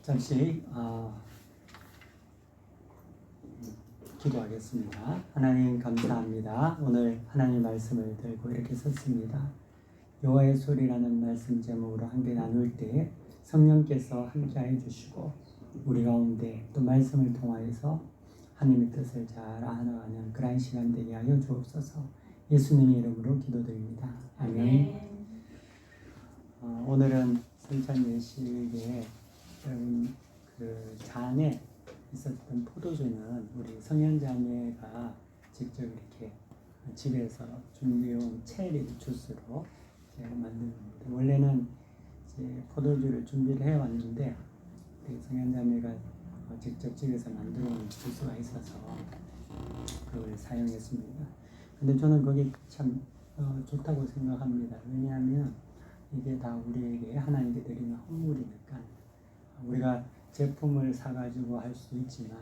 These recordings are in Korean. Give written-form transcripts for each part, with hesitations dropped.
잠시 기도하겠습니다. 하나님 감사합니다. 오늘 하나님 말씀을 들고 이렇게 섰습니다. 여호와의 소리라는 말씀 제목으로 함께 나눌 때 성령께서 함께해 주시고 우리 가운데 또 말씀을 통하여서 하나님의 뜻을 잘 알아가는 그러한 시간 되게 하여 주옵소서. 예수님의 이름으로 기도드립니다. 아멘. 오늘은 성찬 예식에 그 잔에 있었던 포도주는 우리 성현자매가 직접 이렇게 집에서 준비해온 체리 주스로 제가 만든 겁니다. 원래는 이제 포도주를 준비를 해왔는데 성현자매가 직접 집에서 만들어온 주스가 있어서 그걸 사용했습니다. 근데 저는 그게 참 좋다고 생각합니다. 왜냐하면 이게 다 우리에게 하나님께 드리는 헌물이니까 우리가 제품을 사가지고 할 수 있지만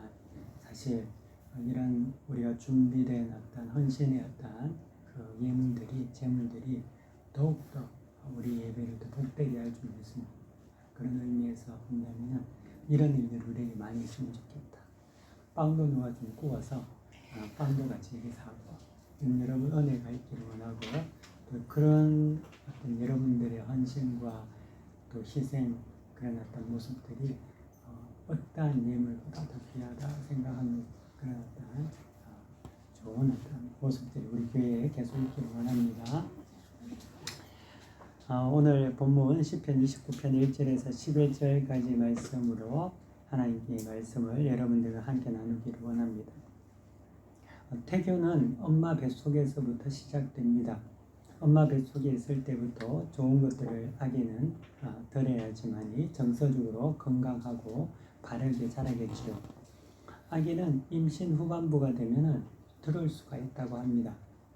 사실 이런 우리가 준비된 어떤 헌신의 어떤 그 예물들이 제물들이 더욱더 우리 예배를 더 복되게 할 줄 믿습니다. 그런 의미에서 본다면 이런 일들이 우리에게 많이 있으면 좋겠다. 빵도 누가 좀 구워서 빵도 같이 이렇게 사고 여러분 은혜가 있기를 원하고 또 그런 어떤 여러분들의 헌신과 또 희생 그런 어떤 모습들이 어떠한 예물보다 더 귀하다 생각하는 그런 어떤 좋은 어떤 모습들이 우리 교회에 계속 있기를 원합니다. 오늘 본문 시편 29편 1절에서 11절까지 말씀으로 하나님의 말씀을 여러분들과 함께 나누기를 원합니다. 태교는 엄마 뱃속에서부터 시작됩니다. 엄마 뱃속에 있을 때부터 좋은 것들을 아기는 덜해야지만이 정서적으로 건강하고 바르게 자라겠지요. 아기는 임신 후반부가 되면 들을 수가 있다고 합니다.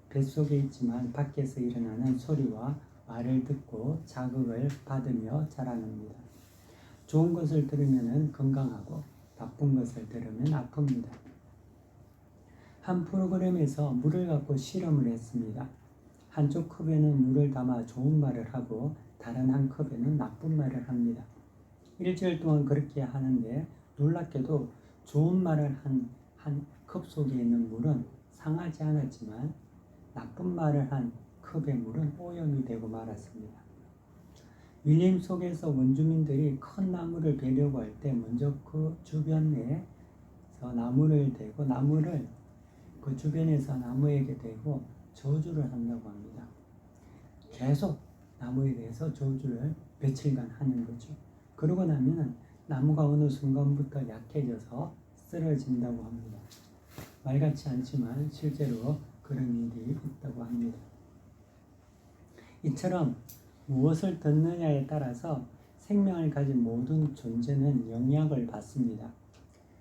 뱃속에 있지만 밖에서 일어나는 소리와 말을 듣고 자극을 받으며 자라납니다. 좋은 것을 들으면 건강하고 나쁜 것을 들으면 아픕니다. 한 프로그램에서 물을 갖고 실험을 했습니다. 한쪽 컵에는 물을 담아 좋은 말을 하고 다른 한 컵에는 나쁜 말을 합니다. 일주일 동안 그렇게 하는데 놀랍게도 좋은 말을 한 컵 속에 있는 물은 상하지 않았지만 나쁜 말을 한 컵의 물은 오염이 되고 말았습니다. 밀림 속에서 원주민들이 큰 나무를 베려고 할 때 먼저 그 주변에서 나무를 대고 나무를 그 주변에서 나무에게 대고 저주를 한다고 합니다. 계속 나무에 대해서 저주를 며칠간 하는 거죠. 그러고 나면 나무가 어느 순간부터 약해져서 쓰러진다고 합니다. 말 같지 않지만 실제로 그런 일이 있다고 합니다. 이처럼 무엇을 듣느냐에 따라서 생명을 가진 모든 존재는 영향을 받습니다.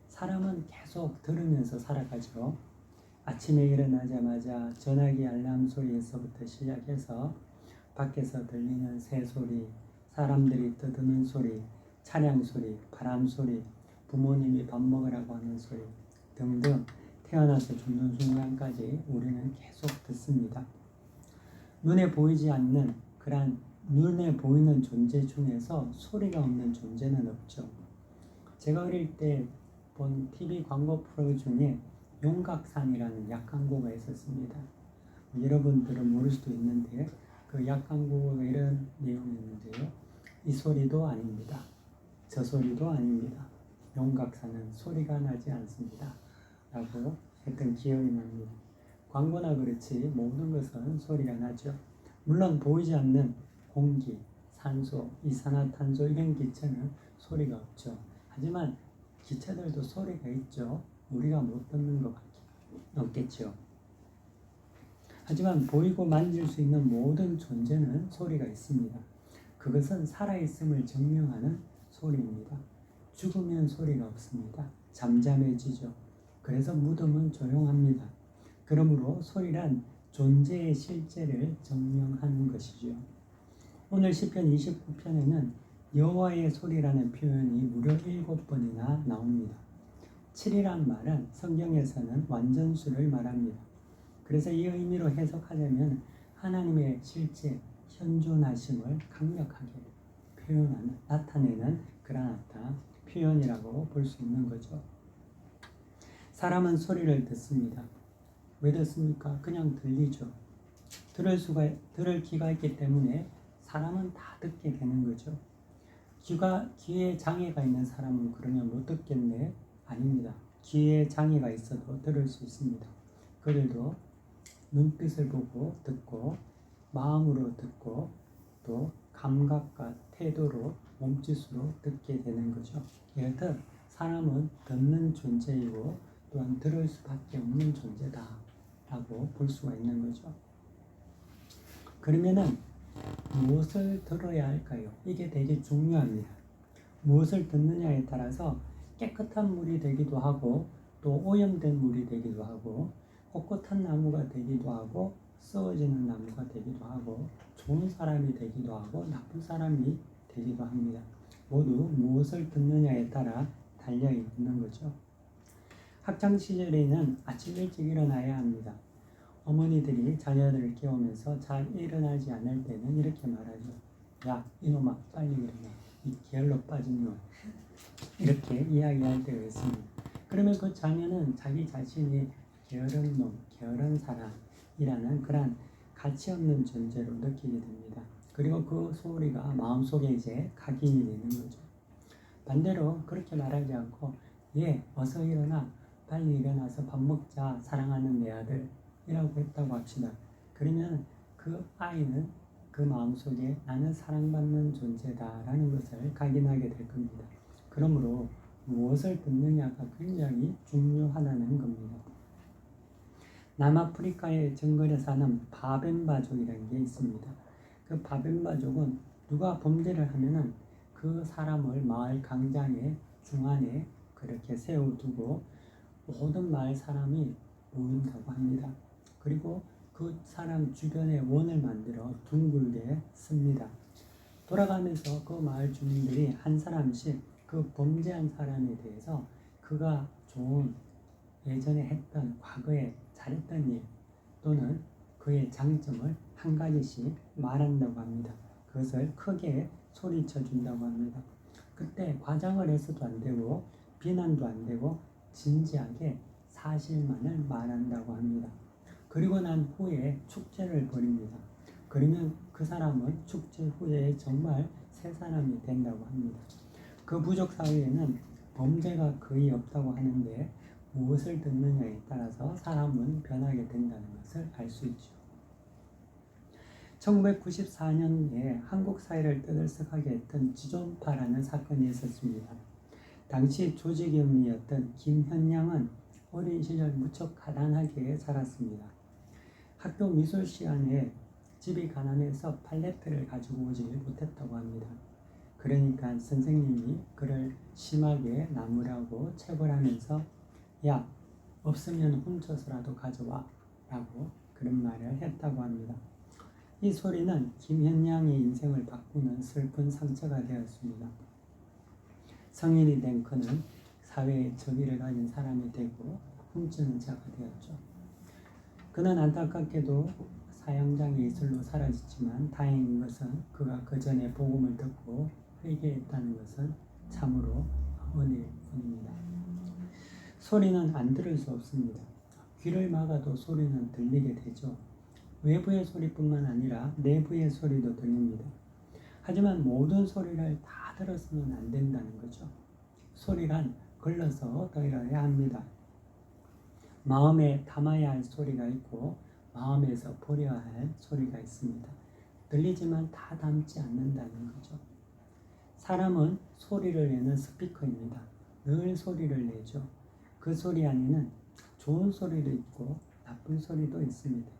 사람은 계속 들으면서 살아가죠. 아침에 일어나자마자 전화기 알람 소리에서부터 시작해서 밖에서 들리는 새소리, 사람들이 떠드는 소리, 차량 소리, 바람 소리, 부모님이 밥 먹으라고 하는 소리 등등 태어나서 죽는 순간까지 우리는 계속 듣습니다. 눈에 보이지 않는 그러한 눈에 보이는 존재 중에서 소리가 없는 존재는 없죠. 제가 어릴 때 본 TV 광고 프로 중에 용각산이라는 약광고가 있었습니다. 여러분들은 모를 수도 있는데 그 약광고가 이런 내용이었는데요. 이 소리도 아닙니다. 저 소리도 아닙니다. 용각산은 소리가 나지 않습니다. 라고 했던 기억이 납니다. 광고나 그렇지 모든 것은 소리가 나죠. 물론 보이지 않는 공기, 산소, 이산화탄소 이런 기체는 소리가 없죠. 하지만 기체들도 소리가 있죠. 우리가 못 듣는 것밖에 없겠죠. 하지만 보이고 만질 수 있는 모든 존재는 소리가 있습니다. 그것은 살아있음을 증명하는 소리입니다. 죽으면 소리가 없습니다. 잠잠해지죠. 그래서 무덤은 조용합니다. 그러므로 소리란 존재의 실제를 증명하는 것이죠. 오늘 시편 29편에는 여호와의 소리라는 표현이 무려 7번이나 나옵니다. 7이란 말은 성경에서는 완전수를 말합니다. 그래서 이 의미로 해석하자면 하나님의 실제 현존하심을 강력하게 표현하는, 나타내는 그러한 어떤 표현이라고 볼 수 있는 거죠. 사람은 소리를 듣습니다. 왜 듣습니까? 그냥 들리죠. 들을 귀가 있기 때문에 사람은 다 듣게 되는 거죠. 귀에 장애가 있는 사람은 그러면 못 듣겠네? 아닙니다. 귀에 장애가 있어도 들을 수 있습니다. 그들도 눈빛을 보고 듣고 마음으로 듣고 또 감각과 태도로 몸짓으로 듣게 되는 거죠. 이렇듯 사람은 듣는 존재이고 또한 들을 수밖에 없는 존재다라고 볼 수가 있는 거죠. 그러면은 무엇을 들어야 할까요? 이게 되게 중요합니다. 무엇을 듣느냐에 따라서 깨끗한 물이 되기도 하고 또 오염된 물이 되기도 하고 꼿꼿한 나무가 되기도 하고 썩어지는 나무가 되기도 하고 좋은 사람이 되기도 하고 나쁜 사람이 되기도 합니다. 모두 무엇을 듣느냐에 따라 달려 있는 거죠. 학창 시절에는 아침 일찍 일어나야 합니다. 어머니들이 자녀들을 깨우면서 잘 일어나지 않을 때는 이렇게 말하죠. 야, 이놈아, 빨리 일어나. 이 게을러 빠진 놈. 이렇게 이야기할 때가 있습니다. 그러면 그 자녀는 자기 자신이 게으른 놈, 게으른 사람이라는 그런 가치 없는 존재로 느끼게 됩니다. 그리고 그 소리가 마음속에 이제 각인이 되는 거죠. 반대로 그렇게 말하지 않고 어서 일어나. 빨리 일어나서 밥 먹자. 사랑하는 내 아들. 이라고 했다고 합시다. 그러면 그 아이는 그 마음속에 나는 사랑받는 존재다라는 것을 각인하게 될 겁니다. 그러므로 무엇을 듣느냐가 굉장히 중요하다는 겁니다. 남아프리카의 정글에 사는 바벤바족이라는 게 있습니다. 그 바벤바족은 누가 범죄를 하면은 그 사람을 마을 광장의 중앙에 그렇게 세워두고 모든 마을 사람이 모인다고 합니다. 그리고 그 사람 주변에 원을 만들어 둥글게 씁니다. 돌아가면서 그 마을 주민들이 한 사람씩 그 범죄한 사람에 대해서 그가 좋은 예전에 했던 과거에 잘했던 일 또는 그의 장점을 한 가지씩 말한다고 합니다. 그것을 크게 소리쳐 준다고 합니다. 그때 과장을 해서도 안 되고 비난도 안 되고 진지하게 사실만을 말한다고 합니다. 그리고 난 후에 축제를 벌입니다. 그러면 그 사람은 축제 후에 정말 새 사람이 된다고 합니다. 그 부족 사회에는 범죄가 거의 없다고 하는데 무엇을 듣느냐에 따라서 사람은 변하게 된다는 것을 알 수 있죠. 1994년에 한국 사회를 떠들썩하게 했던 지존파라는 사건이 있었습니다. 당시 조직위원이었던 김현양은 어린 시절 무척 가난하게 살았습니다. 학교 미술 시간에 집이 가난해서 팔레트를 가지고 오지 못했다고 합니다. 그러니까 선생님이 그를 심하게 나무라고 체벌하면서 야, 없으면 훔쳐서라도 가져와 라고 그런 말을 했다고 합니다. 이 소리는 김현양의 인생을 바꾸는 슬픈 상처가 되었습니다. 성인이 된 그는 사회에 정의를 가진 사람이 되고 훔치는 자가 되었죠. 그는 안타깝게도 사형장의 이슬로 사라졌지만 다행인 것은 그가 그 전에 복음을 듣고 회개했다는 것은 참으로 은혜일 뿐입니다. 소리는 안 들을 수 없습니다. 귀를 막아도 소리는 들리게 되죠. 외부의 소리뿐만 아니라 내부의 소리도 들립니다. 하지만 모든 소리를 다 들어서는 안 된다는 거죠. 소리란 걸러서 들어야 합니다. 마음에 담아야 할 소리가 있고 마음에서 버려야 할 소리가 있습니다. 들리지만 다 담지 않는다는 거죠. 사람은 소리를 내는 스피커입니다. 늘 소리를 내죠. 그 소리 안에는 좋은 소리도 있고 나쁜 소리도 있습니다.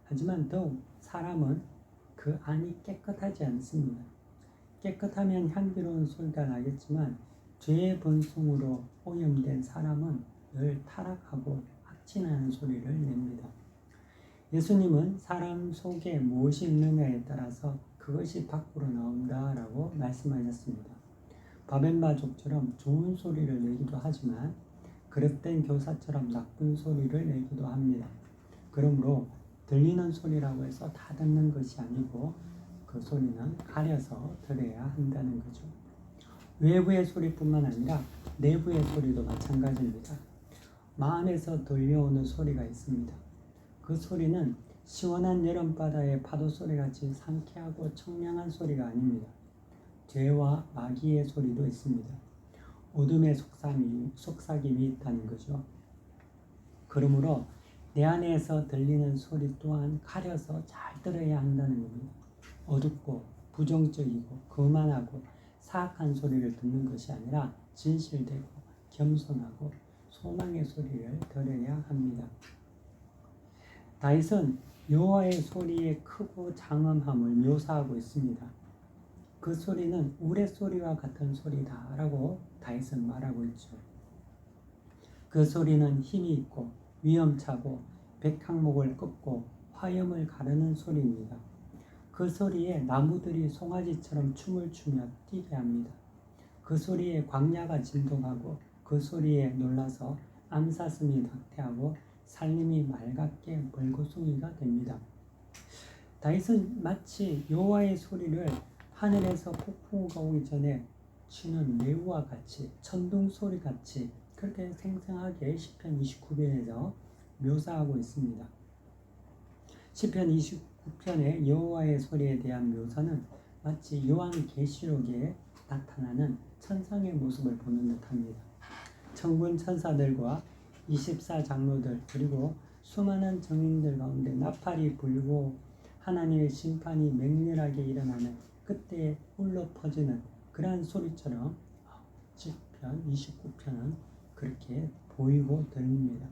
하지만 더욱 사람은 그 안이 깨끗하지 않습니다. 깨끗하면 향기로운 소리가 나겠지만 죄의 본성으로 오염된 사람은 늘 타락하고 악진하는 소리를 냅니다. 예수님은 사람 속에 무엇이 있느냐에 따라서 그것이 밖으로 나온다라고 말씀하셨습니다. 바벤바족처럼 좋은 소리를 내기도 하지만 그릇된 교사처럼 나쁜 소리를 내기도 합니다. 그러므로 들리는 소리라고 해서 다 듣는 것이 아니고 그 소리는 가려서 들어야 한다는 거죠. 외부의 소리뿐만 아니라 내부의 소리도 마찬가지입니다. 마음에서 들려오는 소리가 있습니다. 그 소리는 시원한 여름바다의 파도 소리같이 상쾌하고 청량한 소리가 아닙니다. 죄와 마귀의 소리도 있습니다. 어둠의 속삭임이 있다는 거죠. 그러므로 내 안에서 들리는 소리 또한 가려서 잘 들어야 한다는 겁니다. 어둡고 부정적이고 거만하고 사악한 소리를 듣는 것이 아니라 진실되고 겸손하고 소망의 소리를 들어야 합니다. 다윗은 여호와의 소리의 크고 장엄함을 묘사하고 있습니다. 그 소리는 우레소리와 같은 소리다라고 다윗은 말하고 있죠. 그 소리는 힘이 있고 위험차고 백향목을 꺾고 화염을 가르는 소리입니다. 그 소리에 나무들이 송아지처럼 춤을 추며 뛰게 합니다. 그 소리에 광야가 진동하고 그 소리에 놀라서 암사슴이 낙태하고 산림이 맑게 벌거숭이가 됩니다. 다윗은 마치 여호와의 소리를 하늘에서 폭풍우가 오기 전에 치는 레우와 같이 천둥 소리같이 그렇게 생생하게 시편 29편에서 묘사하고 있습니다. 시편 29편의 여호와의 소리에 대한 묘사는 마치 요한계시록에 나타나는 천상의 모습을 보는 듯합니다. 천군 천사들과 24장로들 그리고 수많은 정인들 가운데 나팔이 불고 하나님의 심판이 맹렬하게 일어나는 그때에 울려 퍼지는 그러한 소리처럼 시편 29편은 그렇게 보이고 들립니다.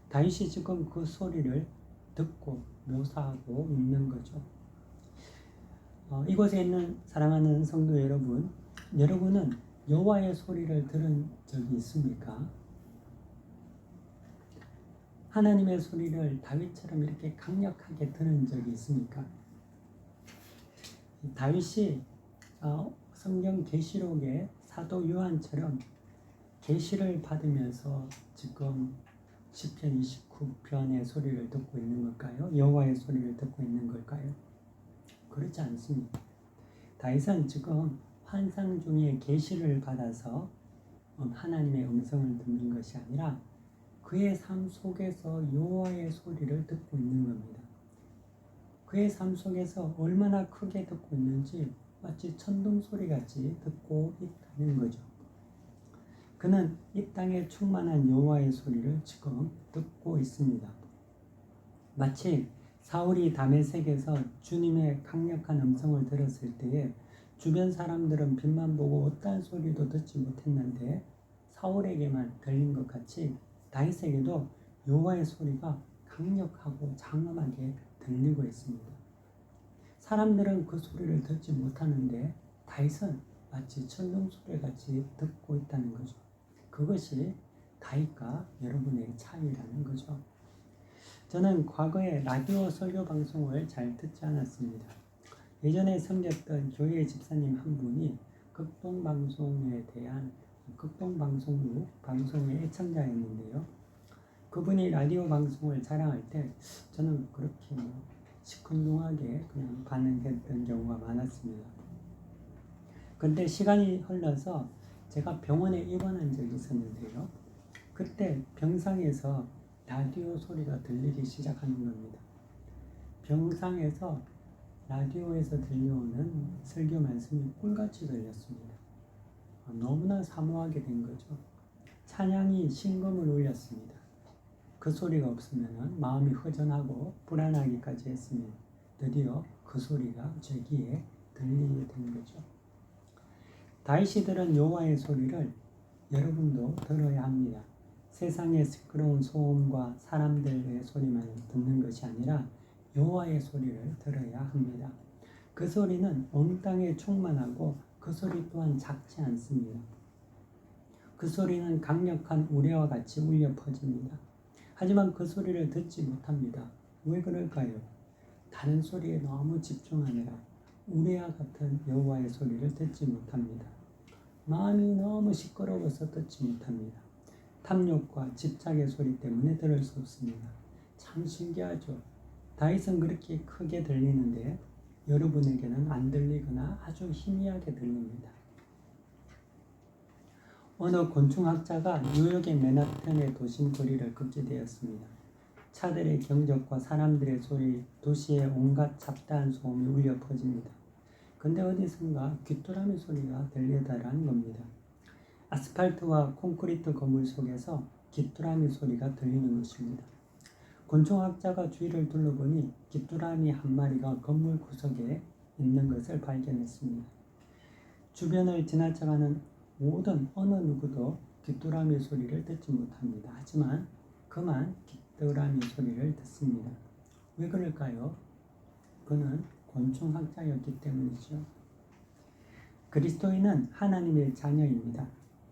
다윗이 지금 그 소리를 듣고 묘사하고 있는 거죠. 이곳에 있는 사랑하는 성도 여러분, 여러분은 여호와의 소리를 들은 적이 있습니까? 하나님의 소리를 다윗처럼 이렇게 강력하게 들은 적이 있습니까? 다윗이 성경 계시록의 사도 요한처럼 계시를 받으면서 지금 시편 29편의 소리를 듣고 있는 걸까요? 여호와의 소리를 듣고 있는 걸까요? 그렇지 않습니다. 다윗은 지금 환상 중에 계시를 받아서 하나님의 음성을 듣는 것이 아니라 그의 삶 속에서 여호와의 소리를 듣고 있는 겁니다. 그의 삶 속에서 얼마나 크게 듣고 있는지 마치 천둥 소리같이 듣고 있다는 거죠. 그는 이 땅에 충만한 여호와의 소리를 지금 듣고 있습니다. 마치 사울이 다메섹에서 주님의 강력한 음성을 들었을 때에 주변 사람들은 빛만 보고 어떠한 소리도 듣지 못했는데 사울에게만 들린 것 같이 다윗에게도 여호와의 소리가 강력하고 장엄하게 들리고 있습니다. 사람들은 그 소리를 듣지 못하는데 다윗은 마치 천둥 소리같이 듣고 있다는 거죠. 그것이 다윗과 여러분의 차이라는 거죠. 저는 과거에 라디오 설교 방송을 잘 듣지 않았습니다. 예전에 섬겼던 교회 집사님 한 분이 극동방송에 대한 극동방송국 방송의 애청자였는데요. 그분이 라디오 방송을 자랑할 때 저는 그렇게 시큰둥하게 그냥 반응했던 경우가 많았습니다. 그런데 시간이 흘러서 제가 병원에 입원한 적이 있었는데요. 그때 병상에서 라디오 소리가 들리기 시작하는 겁니다. 병상에서 라디오에서 들려오는 설교 말씀이 꿀같이 들렸습니다. 너무나 사모하게 된 거죠. 찬양이 신금을 울렸습니다. 그 소리가 없으면 마음이 허전하고 불안하기까지 했으니 드디어 그 소리가 제 귀에 들리게 된 거죠. 다윗이 들은 여호와의 소리를 여러분도 들어야 합니다. 세상의 시끄러운 소음과 사람들의 소리만 듣는 것이 아니라 여호와의 소리를 들어야 합니다. 그 소리는 온 땅에 충만하고 그 소리 또한 작지 않습니다. 그 소리는 강력한 우레와 같이 울려 퍼집니다. 하지만 그 소리를 듣지 못합니다. 왜 그럴까요? 다른 소리에 너무 집중하느라 우레와 같은 여호와의 소리를 듣지 못합니다. 마음이 너무 시끄러워서 듣지 못합니다. 탐욕과 집착의 소리 때문에 들을 수 없습니다. 참 신기하죠. 다윗은 그렇게 크게 들리는데 여러분에게는 안 들리거나 아주 희미하게 들립니다. 어느 곤충학자가 뉴욕의 맨하탄의 도심 거리를 걷게되었습니다. 차들의 경적과 사람들의 소리, 도시의 온갖 잡다한 소음이 울려 퍼집니다. 근데 어디선가 귀뚜라미 소리가 들리더라는 겁니다. 아스팔트와 콘크리트 건물 속에서 귀뚜라미 소리가 들리는 것입니다. 곤충학자가 주위를 둘러보니 귀뚜라미 한 마리가 건물 구석에 있는 것을 발견했습니다. 주변을 지나쳐가는 모든 어느 누구도 귀뚜라미 소리를 듣지 못합니다. 하지만 그만 귀뚜라미 소리를 듣습니다. 왜 그럴까요? 그는 곤충학자였기 때문이죠. 그리스도인은 하나님의 자녀입니다.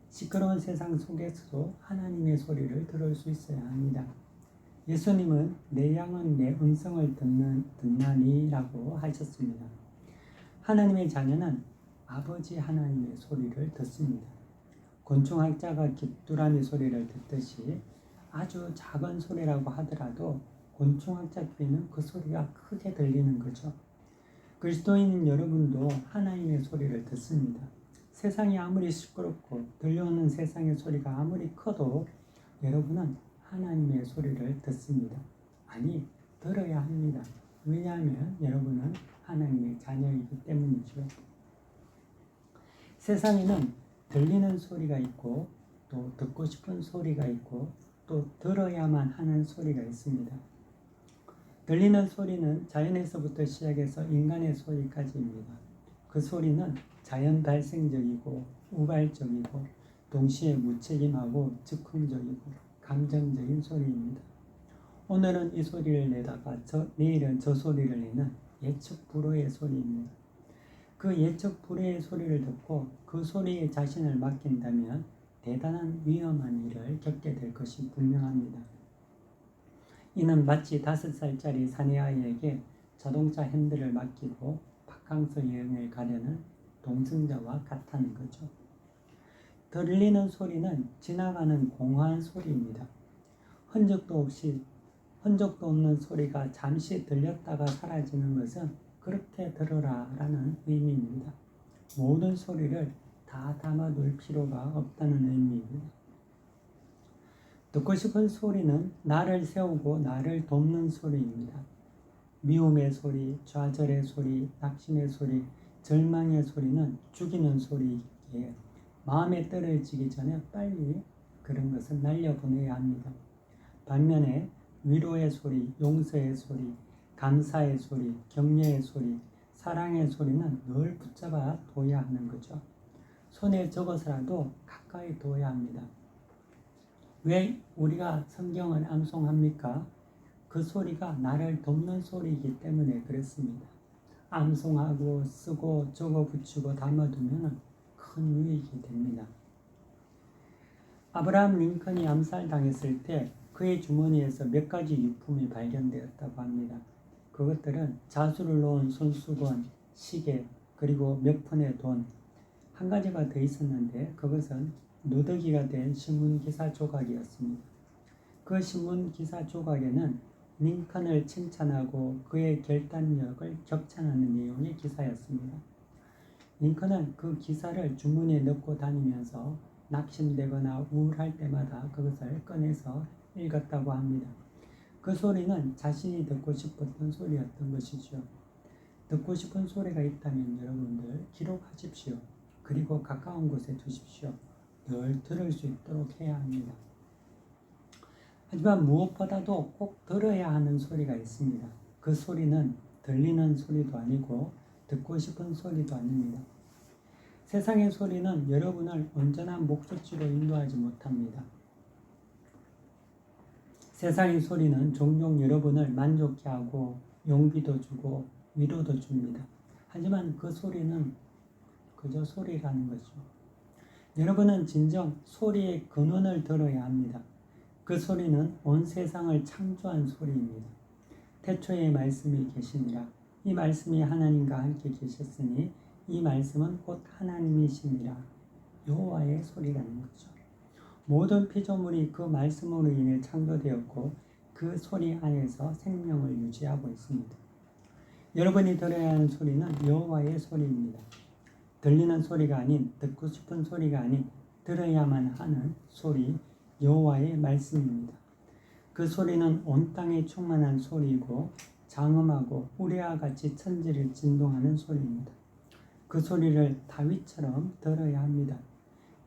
시끄러운 세상 속에서도 하나님의 소리를 들을 수 있어야 합니다. 예수님은 내 양은 내 음성을 듣나니라고 하셨습니다. 하나님의 자녀는 아버지 하나님의 소리를 듣습니다. 곤충학자가 귀뚜라미 소리를 듣듯이 아주 작은 소리라고 하더라도 곤충학자 귀에는 그 소리가 크게 들리는 거죠. 그리스도인인 여러분도 하나님의 소리를 듣습니다. 세상이 아무리 시끄럽고 들려오는 세상의 소리가 아무리 커도 여러분은 하나님의 소리를 듣습니다. 아니, 들어야 합니다. 왜냐하면 여러분은 하나님의 자녀이기 때문이죠. 세상에는 들리는 소리가 있고 또 듣고 싶은 소리가 있고 또 들어야만 하는 소리가 있습니다. 들리는 소리는 자연에서부터 시작해서 인간의 소리까지입니다. 그 소리는 자연 발생적이고 우발적이고 동시에 무책임하고 즉흥적이고 감정적인 소리입니다. 오늘은 이 소리를 내다가 내일은 저 소리를 내는 예측 불허의 소리입니다. 그 예측 불허의 소리를 듣고 그 소리에 자신을 맡긴다면 대단한 위험한 일을 겪게 될 것이 분명합니다. 이는 마치 5살짜리 사내아이에게 자동차 핸들을 맡기고 바캉스 여행을 가려는 동승자와 같다는 거죠. 들리는 소리는 지나가는 공허한 소리입니다. 흔적도 없는 소리가 잠시 들렸다가 사라지는 것은 그렇게 들어라 라는 의미입니다. 모든 소리를 다 담아둘 필요가 없다는 의미입니다. 듣고 싶은 소리는 나를 세우고 나를 돕는 소리입니다. 미움의 소리, 좌절의 소리, 낙심의 소리, 절망의 소리는 죽이는 소리이기에 마음에 떨어지기 전에 빨리 그런 것을 날려보내야 합니다. 반면에 위로의 소리, 용서의 소리, 감사의 소리, 격려의 소리, 사랑의 소리는 늘 붙잡아 둬야 하는 거죠. 손에 적어서라도 가까이 둬야 합니다. 왜 우리가 성경을 암송합니까? 그 소리가 나를 돕는 소리이기 때문에 그렇습니다. 암송하고 쓰고 적어 붙이고 담아두면 큰 유익이 됩니다. 아브라함 링컨이 암살당했을 때 그의 주머니에서 몇 가지 유품이 발견되었다고 합니다. 그것들은 자수를 놓은 손수건, 시계, 그리고 몇 푼의 돈, 한 가지가 더 있었는데 그것은 누더기가 된 신문기사 조각이었습니다. 그 신문기사 조각에는 링컨을 칭찬하고 그의 결단력을 격찬하는 내용의 기사였습니다. 링컨은 그 기사를 주머니에 넣고 다니면서 낙심되거나 우울할 때마다 그것을 꺼내서 읽었다고 합니다. 그 소리는 자신이 듣고 싶었던 소리였던 것이죠. 듣고 싶은 소리가 있다면 여러분들 기록하십시오. 그리고 가까운 곳에 두십시오. 늘 들을 수 있도록 해야 합니다. 하지만 무엇보다도 꼭 들어야 하는 소리가 있습니다. 그 소리는 들리는 소리도 아니고 듣고 싶은 소리도 아닙니다. 세상의 소리는 여러분을 온전한 목적지로 인도하지 못합니다. 세상의 소리는 종종 여러분을 만족해 하고 용기도 주고 위로도 줍니다. 하지만 그 소리는 그저 소리라는 거죠. 여러분은 진정 소리의 근원을 들어야 합니다. 그 소리는 온 세상을 창조한 소리입니다. 태초에 말씀이 계시니라. 이 말씀이 하나님과 함께 계셨으니 이 말씀은 곧 하나님이시니라. 여호와의 소리라는 거죠. 모든 피조물이 그 말씀으로 인해 창조되었고 그 소리 안에서 생명을 유지하고 있습니다. 여러분이 들어야 하는 소리는 여호와의 소리입니다. 들리는 소리가 아닌, 듣고 싶은 소리가 아닌 들어야만 하는 소리, 여호와의 말씀입니다. 그 소리는 온 땅에 충만한 소리이고 장엄하고 우레와 같이 천지를 진동하는 소리입니다. 그 소리를 다윗처럼 들어야 합니다.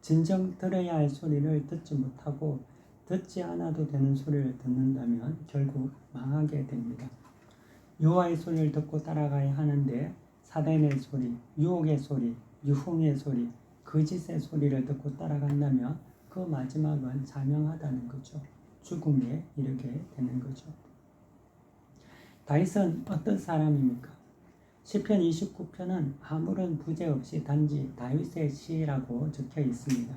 진정 들어야 할 소리를 듣지 못하고 듣지 않아도 되는 소리를 듣는다면 결국 망하게 됩니다. 여호와의 소리를 듣고 따라가야 하는데 사단의 소리, 유혹의 소리, 유흥의 소리, 거짓의 소리를 듣고 따라간다면 그 마지막은 자명하다는 거죠. 죽음에 이르게 되는 거죠. 다윗은 어떤 사람입니까? 시편 29편은 아무런 부재 없이 단지 다윗의 시라고 적혀 있습니다.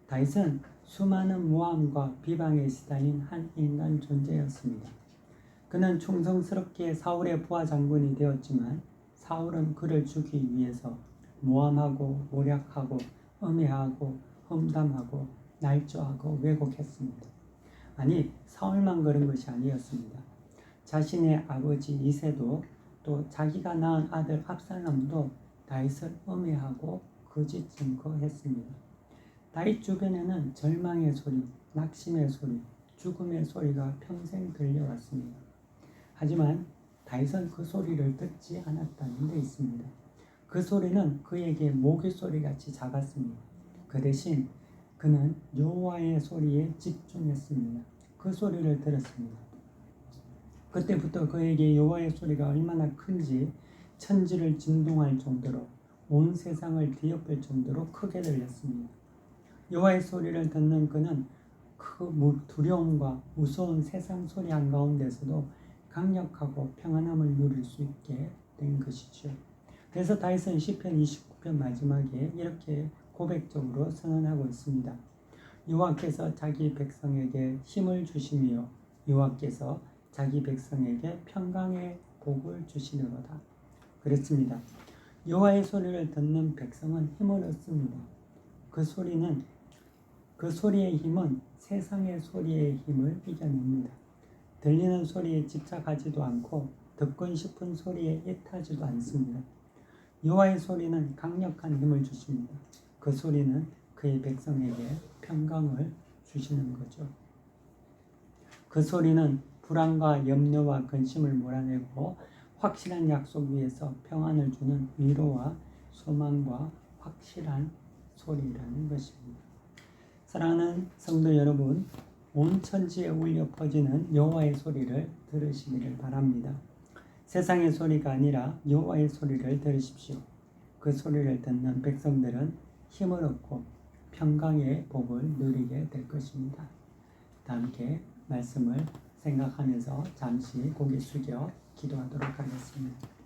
다윗은 수많은 모함과 비방에 시달린 한 인간 존재였습니다. 그는 충성스럽게 사울의 부하 장군이 되었지만 사울은 그를 죽이기 위해서 모함하고 모략하고 음해하고 험담하고 날조하고 왜곡했습니다. 아니, 사울만 그런 것이 아니었습니다. 자신의 아버지 이새도 또 자기가 낳은 아들 압살롬도 다윗을 음해하고 거짓 증거했습니다. 다윗 주변에는 절망의 소리, 낙심의 소리, 죽음의 소리가 평생 들려왔습니다. 하지만 다윗은 그 소리를 듣지 않았다는 데 있습니다. 그 소리는 그에게 모기 소리같이 작았습니다. 그 대신 그는 여호와의 소리에 집중했습니다. 그 소리를 들었습니다. 그때부터 그에게 여호와의 소리가 얼마나 큰지 천지를 진동할 정도로 온 세상을 뒤엎을 정도로 크게 들렸습니다. 여호와의 소리를 듣는 그는 그 두려움과 무서운 세상 소리 한가운데서도 강력하고 평안함을 누릴 수 있게 된 것이죠. 그래서 다윗은 시편 29편 마지막에 이렇게 고백적으로 선언하고 있습니다. 여호와께서 자기 백성에게 힘을 주시며 여호와께서 자기 백성에게 평강의 복을 주시느로다. 그렇습니다. 여호와의 소리를 듣는 백성은 힘을 얻습니다. 그 소리의 힘은 세상의 소리의 힘을 이겨냅니다. 들리는 소리에 집착하지도 않고 듣고 싶은 소리에 애타지도 않습니다. 여호와의 소리는 강력한 힘을 주십니다. 그 소리는 그의 백성에게 평강을 주시는 거죠. 그 소리는 불안과 염려와 근심을 몰아내고 확실한 약속 위에서 평안을 주는 위로와 소망과 확실한 소리라는 것입니다. 사랑하는 성도 여러분, 온 천지에 울려 퍼지는 여호와의 소리를 들으시기를 바랍니다. 세상의 소리가 아니라 여호와의 소리를 들으십시오. 그 소리를 듣는 백성들은 힘을 얻고 평강의 복을 누리게 될 것입니다. 다 함께 말씀을 생각하면서 잠시 고개 숙여 기도하도록 하겠습니다.